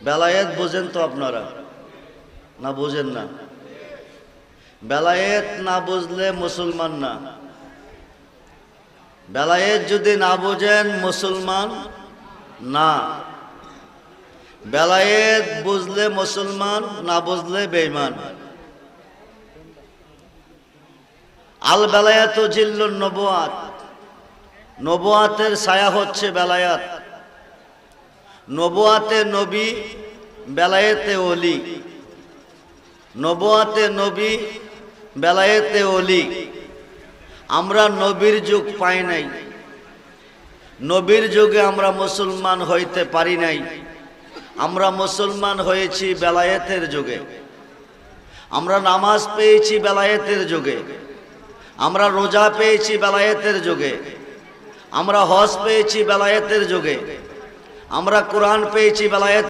বেলায়েত বোঝেন তো আপনারা? না বোঝেন না? বেলায়েত না বুঝলে মুসলমান না। বেলায়েত যদি না বোঝেন মুসলমান না। বেলায়েত বুঝলে মুসলমান, না বুঝলে বেঈমান। আল বেলায়াত জিল্লুন নবুয়াত, নবুয়াতের ছায়া হচ্ছে বেলায়াত। নবুয়াতে নবী, বেলায়েতে ওলি। নবুয়াতে নবী, বেলায়েতে ওলি। আমরা নবীর যুগ পাই নাই, নবীর যুগে আমরা মুসলমান হইতে পারি নাই। আমরা মুসলমান হয়েছি বেলায়েতের যুগে। আমরা নামাজ পেয়েছি বেলায়েতের যুগে। আমরা রোজা পেয়েছি বেলায়েতের যুগে। আমরা হজ পেয়েছি বেলায়েতের যুগে। আমরা কোরআন পেয়েছি বেলায়েত